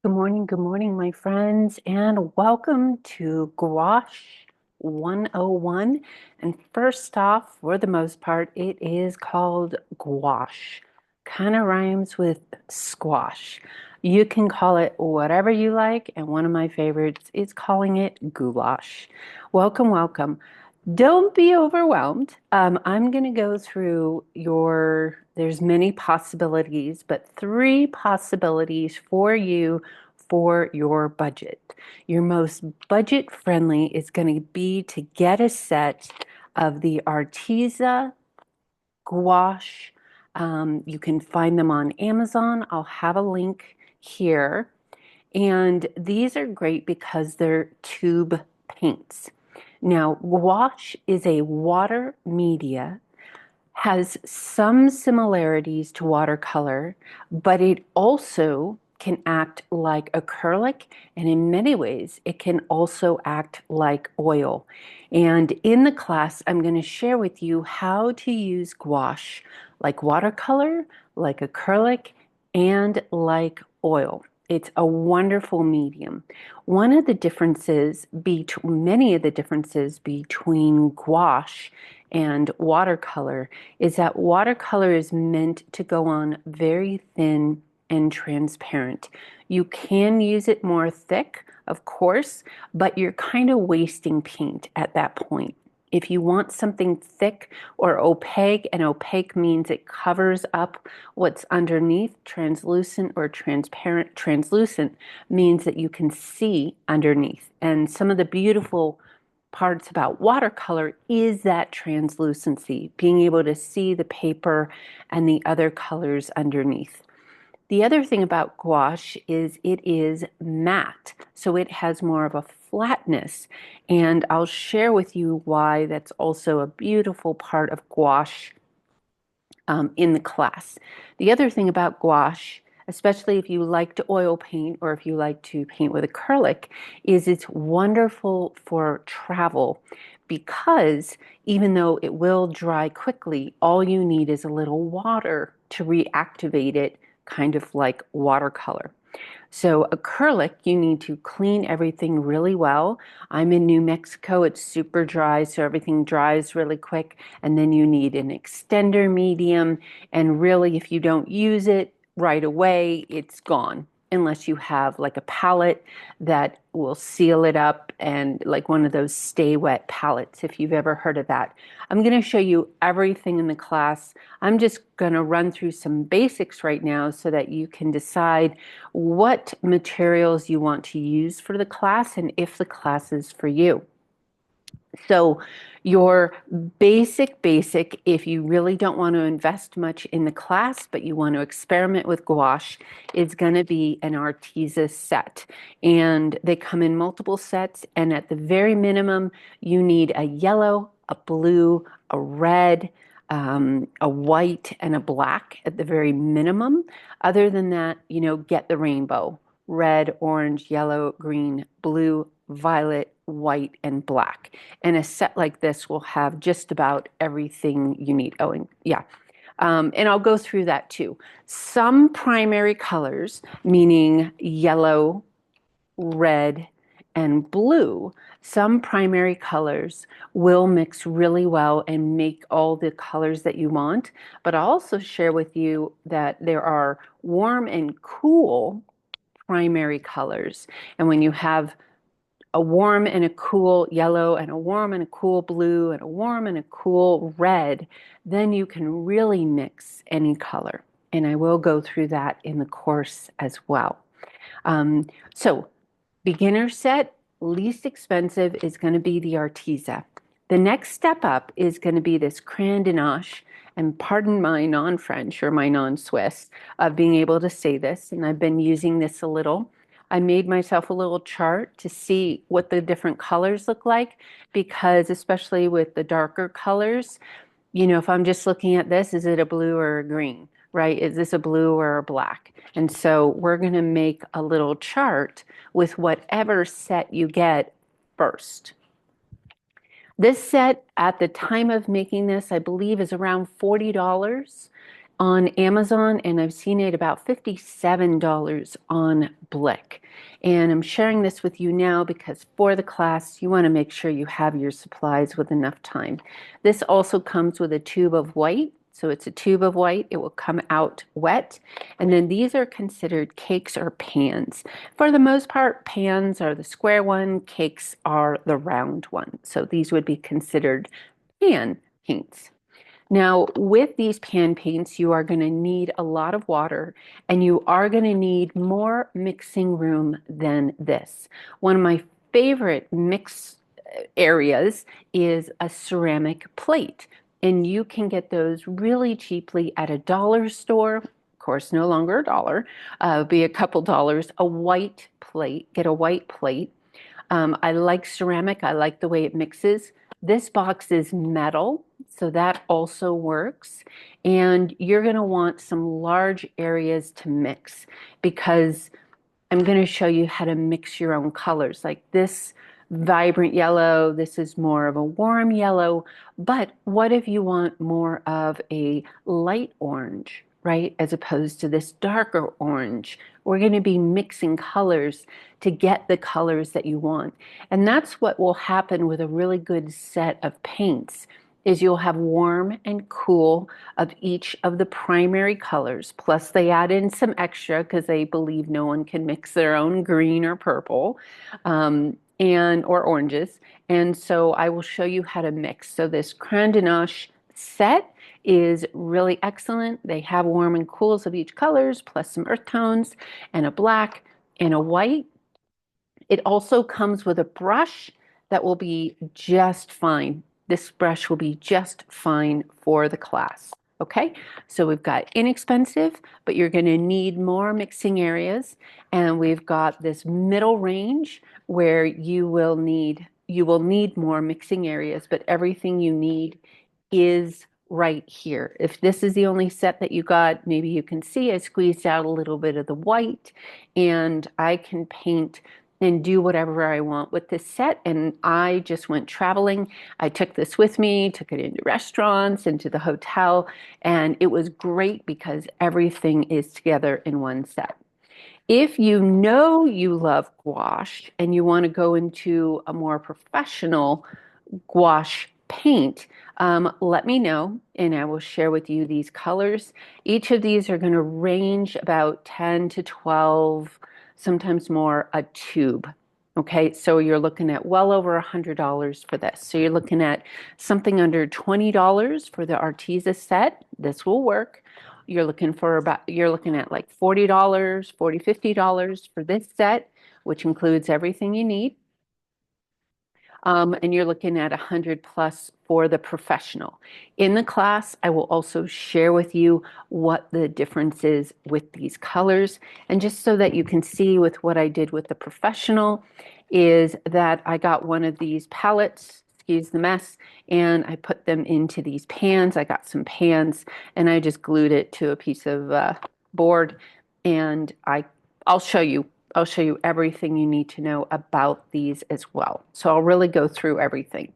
Good morning, my friends, and welcome to Gouache 101. And first off, for the most part, it is called gouache. Kind of rhymes with squash. You can call it whatever you like, and one of my favorites is calling it goulash. Welcome, welcome. Don't be overwhelmed. I'm going to go through there's many possibilities, but three possibilities for you for your budget. Your most budget friendly is going to be to get a set of the Arteza gouache. You can find them on Amazon. I'll have a link here. And these are great because they're tube paints. Now, gouache is a water media, has some similarities to watercolor, but it also can act like acrylic, and in many ways, it can also act like oil. And in the class, I'm going to share with you how to use gouache like watercolor, like acrylic, and like oil. It's a wonderful medium. One of the differences, many of the differences between gouache and watercolor is that watercolor is meant to go on very thin and transparent. You can use it more thick, of course, but you're kind of wasting paint at that point. If you want something thick or opaque, and opaque means it covers up what's underneath, translucent or transparent. Translucent means that you can see underneath. And some of the beautiful parts about watercolor is that translucency, being able to see the paper and the other colors underneath. The other thing about gouache is it is matte, so it has more of a flatness, and I'll share with you why that's also a beautiful part of gouache in the class. The other thing about gouache, especially if you like to oil paint or if you like to paint with acrylic, is it's wonderful for travel because even though it will dry quickly, all you need is a little water to reactivate it, kind of like watercolor. So acrylic, you need to clean everything really well. I'm in New Mexico. It's super dry, so everything dries really quick. And then you need an extender medium. And really, if you don't use it right away, it's gone. Unless you have like a palette that will seal it up and like one of those stay wet palettes, if you've ever heard of that. I'm going to show you everything in the class. I'm just going to run through some basics right now so that you can decide what materials you want to use for the class and if the class is for you. So your basic, if you really don't want to invest much in the class, but you want to experiment with gouache, is going to be an Arteza set. And they come in multiple sets. And at the very minimum, you need a yellow, a blue, a red, a white, and a black at the very minimum. Other than that, get the rainbow: red, orange, yellow, green, blue, violet, white, and black. And a set like this will have just about everything you need. Oh, and yeah. And I'll go through that too. Some primary colors, meaning yellow, red, and blue, some primary colors will mix really well and make all the colors that you want. But I'll also share with you that there are warm and cool primary colors. And when you have a warm and a cool yellow and a warm and a cool blue and a warm and a cool red, then you can really mix any color. And I will go through that in the course as well. So beginner set, least expensive is going to be the Arteza. The next step up is going to be this Crayon de Gouache, and pardon my non-French or my non-Swiss of being able to say this, and I've been using this a little. I made myself a little chart to see what the different colors look like, because especially with the darker colors, if I'm just looking at this, is it a blue or a green, right? Is this a blue or a black? And so we're going to make a little chart with whatever set you get first. This set at the time of making this, I believe, is around $40. on Amazon, and I've seen it about $57 on Blick. And I'm sharing this with you now because for the class, you want to make sure you have your supplies with enough time. This also comes with a tube of white. So it's a tube of white. It will come out wet. And then these are considered cakes or pans. For the most part, pans are the square one, cakes are the round one. So these would be considered pan paints. Now, with these pan paints, you are going to need a lot of water and you are going to need more mixing room than this. One of my favorite mix areas is a ceramic plate, and you can get those really cheaply at a dollar store. Of course, no longer a dollar, be a couple dollars. A white plate, get a white plate. I like ceramic. I like the way it mixes. This box is metal, so that also works. And you're going to want some large areas to mix because I'm going to show you how to mix your own colors. Like this vibrant yellow, this is more of a warm yellow. But what if you want more of a light orange, right? As opposed to this darker orange. We're going to be mixing colors to get the colors that you want. And that's what will happen with a really good set of paints is you'll have warm and cool of each of the primary colors. Plus they add in some extra because they believe no one can mix their own green or purple and or oranges. And so I will show you how to mix. So this Cran de Noche set is really excellent. They have warm and cools of each colors, plus some earth tones and a black and a white. It also comes with a brush that will be just fine. This brush will be just fine for the class. Okay, so we've got inexpensive, but you're going to need more mixing areas. And we've got this middle range where you will need more mixing areas, but everything you need is right here. If this is the only set that you got, maybe you can see I squeezed out a little bit of the white and I can paint and do whatever I want with this set. And I just went traveling. I took this with me, took it into restaurants, into the hotel, and it was great because everything is together in one set. If you know you love gouache and you want to go into a more professional gouache paint, let me know and I will share with you these colors. Each of these are going to range about 10 to 12, sometimes more, a tube. Okay, so you're looking at well over $100 for this. So you're looking at something under $20 for the Arteza set. This will work. You're looking at like $40, $50 for this set, which includes everything you need. And you're looking at 100 plus for the professional. In the class, I will also share with you what the difference is with these colors. And just so that you can see with what I did with the professional is that I got one of these palettes, excuse the mess, and I put them into these pans. I got some pans and I just glued it to a piece of board and I'll show you. I'll show you everything you need to know about these as well. So I'll really go through everything.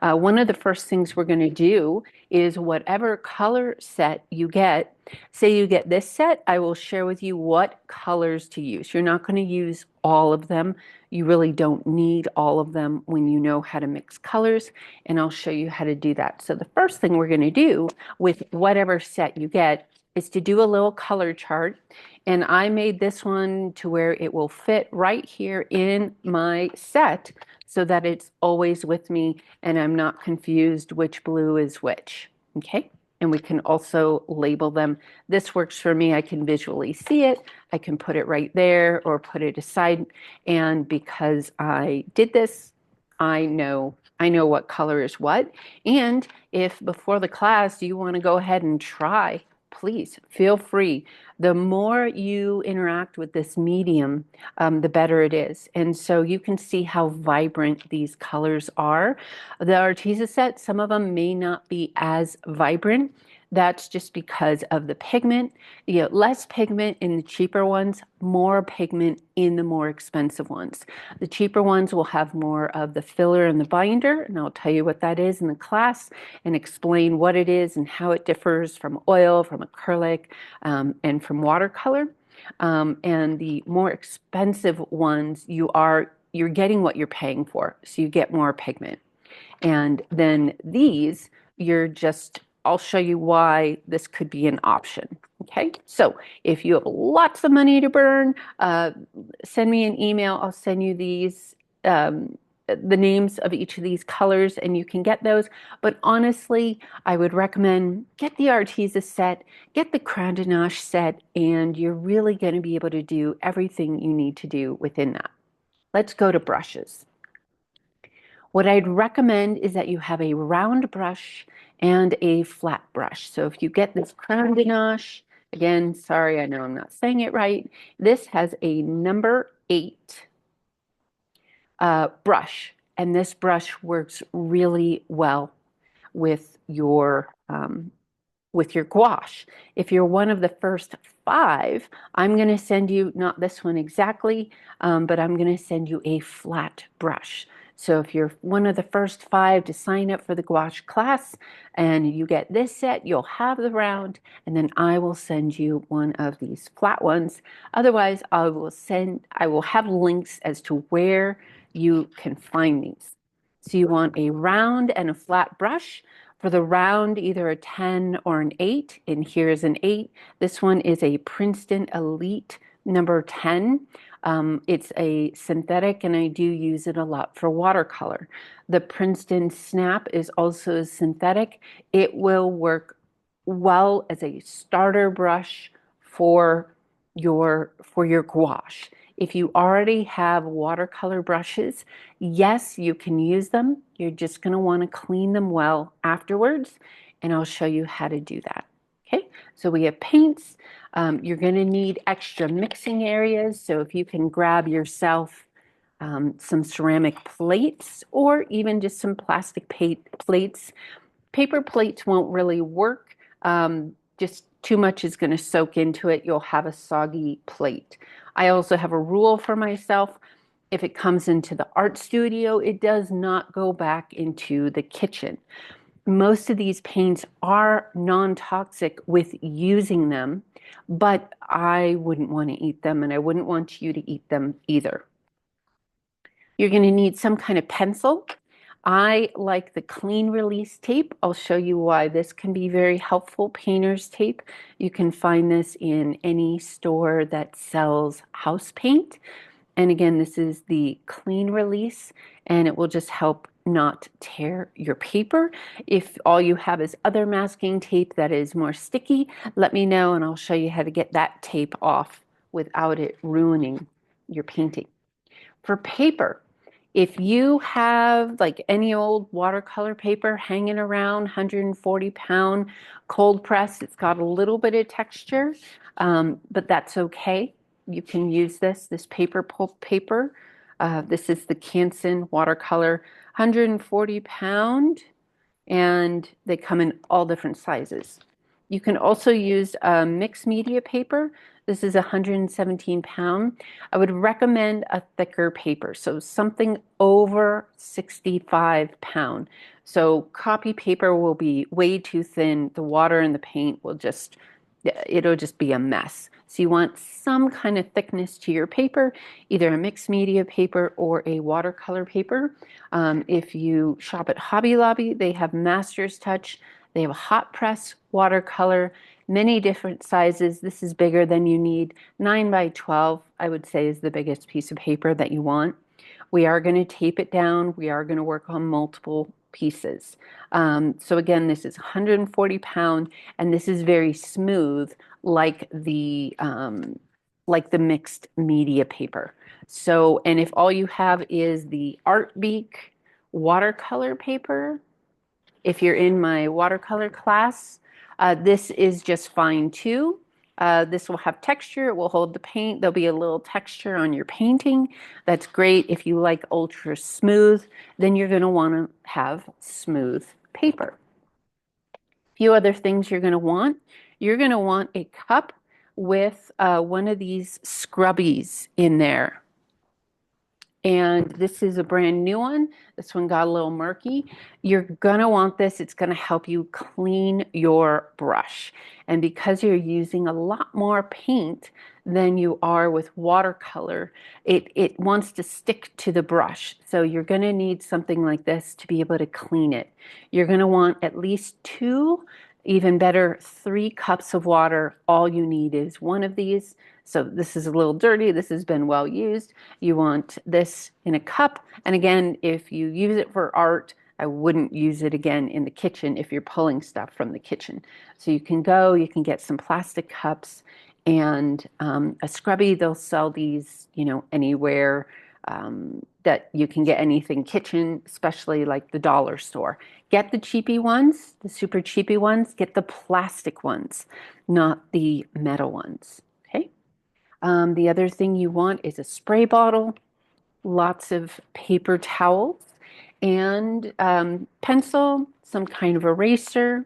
One of the first things we're going to do is whatever color set you get, say you get this set, I will share with you what colors to use. You're not going to use all of them. You really don't need all of them when you know how to mix colors, and I'll show you how to do that. So the first thing we're going to do with whatever set you get is to do a little color chart. And I made this one to where it will fit right here in my set so that it's always with me and I'm not confused which blue is which. Okay. And we can also label them. This works for me. I can visually see it. I can put it right there or put it aside. And because I did this, I know what color is what. And if before the class you want to go ahead and try, please feel free. The more you interact with this medium, the better it is. And so you can see how vibrant these colors are. The Arteza set, some of them may not be as vibrant. That's just because of the pigment. You get less pigment in the cheaper ones, more pigment in the more expensive ones. The cheaper ones will have more of the filler and the binder, and I'll tell you what that is in the class and explain what it is and how it differs from oil, from acrylic, and from watercolor. And the more expensive ones, you're getting what you're paying for, so you get more pigment. And then these, I'll show you why this could be an option. Okay, so if you have lots of money to burn, send me an email. I'll send you the names of each of these colors and you can get those. But honestly, I would recommend get the Arteza set, get the Crown de Nage set, and you're really going to be able to do everything you need to do within that. Let's go to brushes. What I'd recommend is that you have a round brush and a flat brush. So if you get this Crown de Nage, again, sorry, I know I'm not saying it right. This has a number 8 brush, and this brush works really well with your gouache. If you're one of the first 5, I'm going to send you, not this one exactly, but I'm going to send you a flat brush. So if you're one of the first 5 to sign up for the gouache class and you get this set, you'll have the round, and then I will send you one of these flat ones. Otherwise, I will have links as to where you can find these. So you want a round and a flat brush. For the round, either a 10 or an 8, and here's an 8. This one is a Princeton Elite number 10. It's a synthetic, and I do use it a lot for watercolor. The Princeton Snap is also a synthetic. It will work well as a starter brush for your gouache. If you already have watercolor brushes, yes, you can use them. You're just going to want to clean them well afterwards, and I'll show you how to do that. Okay, so we have paints. You're going to need extra mixing areas, so if you can grab yourself some ceramic plates or even just some plastic plates. Paper plates won't really work. Just too much is going to soak into it. You'll have a soggy plate. I also have a rule for myself. If it comes into the art studio, it does not go back into the kitchen. Most of these paints are non-toxic with using them, but I wouldn't want to eat them, and I wouldn't want you to eat them either. You're going to need some kind of pencil. I like the clean release tape. I'll show you why this can be very helpful. Painter's tape. You can find this in any store that sells house paint. And again, this is the clean release, and it will just help not tear your paper. If all you have is other masking tape that is more sticky, let me know and I'll show you how to get that tape off without it ruining your painting. For paper, if you have like any old watercolor paper hanging around, 140-pound cold press, it's got a little bit of texture, but that's okay. You can use this paper pulp paper. This is the Canson watercolor, 140-pound, and they come in all different sizes. You can also use mixed media paper. This is 117-pound. I would recommend a thicker paper, so something over 65-pound. So copy paper will be way too thin. The water and the paint it'll just be a mess. So you want some kind of thickness to your paper, either a mixed media paper or a watercolor paper. If you shop at Hobby Lobby, they have Master's Touch. They have a hot press watercolor, many different sizes. This is bigger than you need. 9 by 12, I would say, is the biggest piece of paper that you want. We are going to tape it down. We are going to work on multiple pieces. So again, this is 140-pound, and this is very smooth, like the mixed media paper. So, and if all you have is the Art Beak watercolor paper, if you're in my watercolor class, this is just fine too. This will have texture, it will hold the paint, there'll be a little texture on your painting. That's great. If you like ultra smooth, then you're going to want to have smooth paper. few other things you're going to want. You're going to want a cup with one of these scrubbies in there. And this is a brand new one. This one got a little murky. You're gonna want this. It's gonna help you clean your brush. And because you're using a lot more paint than you are with watercolor, it wants to stick to the brush. So you're gonna need something like this to be able to clean it. You're gonna want at least two, even better, 3 cups of water. All you need is one of these. So this is a little dirty. This has been well used. You want this in a cup. And again, if you use it for art, I wouldn't use it again in the kitchen if you're pulling stuff from the kitchen. So you can get some plastic cups and a scrubby. They'll sell these, anywhere that you can get anything kitchen, especially like the dollar store. Get the cheapy ones, the super cheapy ones. Get the plastic ones, not the metal ones. Okay. The other thing you want is a spray bottle, lots of paper towels, and pencil, some kind of eraser,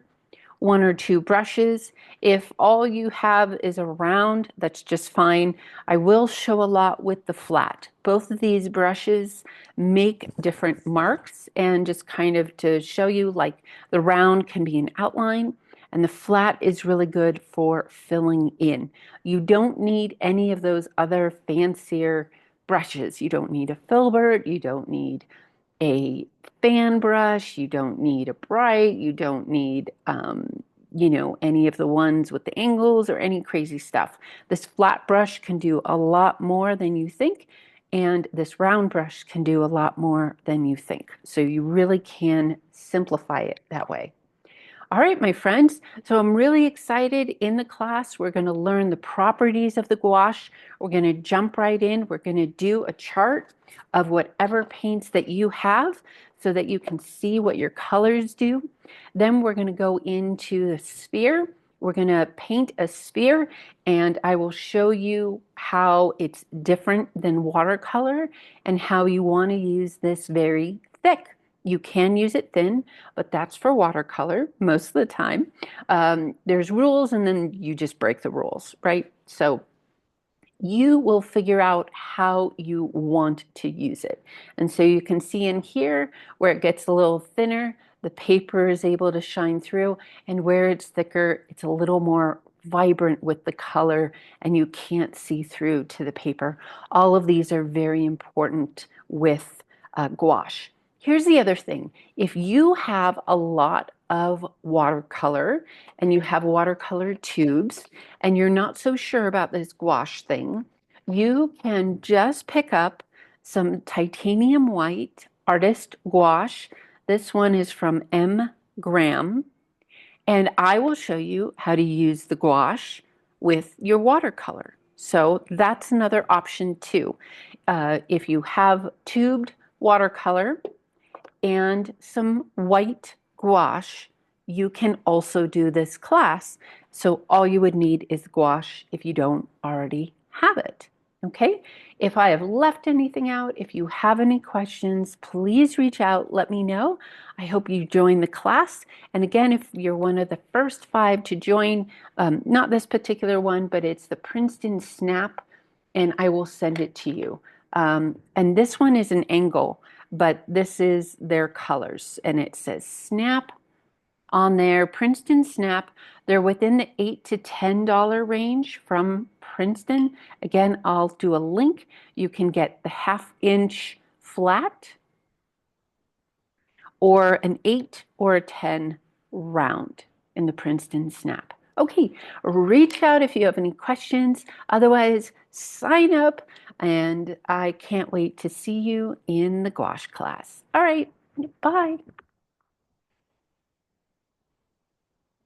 1 or 2 brushes. If all you have is a round, that's just fine. I will show a lot with the flat. Both of these brushes make different marks, and just kind of to show you, like the round can be an outline and the flat is really good for filling in. You don't need any of those other fancier brushes. You don't need a filbert, you don't need a fan brush, you don't need a bright, you don't need any of the ones with the angles or any crazy stuff. This flat brush can do a lot more than you think, and this round brush can do a lot more than you think. So you really can simplify it that way. All right, my friends, so I'm really excited. In the class, we're going to learn the properties of the gouache. We're going to jump right in. We're going to do a chart of whatever paints that you have so that you can see what your colors do. Then we're going to go into the sphere. We're going to paint a sphere, and I will show you how it's different than watercolor and how you want to use this very thick. You can use it thin, but that's for watercolor most of the time. There's rules, and then you just break the rules, right? So you will figure out how you want to use it. And so you can see in here where it gets a little thinner, the paper is able to shine through, and where it's thicker, it's a little more vibrant with the color, and you can't see through to the paper. All of these are very important with gouache. Here's the other thing. If you have a lot of watercolor and you have watercolor tubes and you're not so sure about this gouache thing, you can just pick up some titanium white artist gouache. This one is from M. Graham, and I will show you how to use the gouache with your watercolor. So that's another option too. If you have tubed watercolor and some white gouache, you can also do this class. So all you would need is gouache if you don't already have it. Okay? If I have left anything out, if you have any questions, please reach out, let me know. I hope you join the class. And again, if you're one of the first 5 to join, not this particular one, but it's the Princeton Snap, and I will send it to you. And this one is an angle, but this is their colors, and it says Snap on there, Princeton Snap. They're within the $8 to $10 range from Princeton. Again, I'll do a link. You can get the 1/2 inch flat, or an 8 or a 10 round in the Princeton Snap. Okay, reach out if you have any questions. Otherwise, sign up, and I can't wait to see you in the gouache class. All right, bye.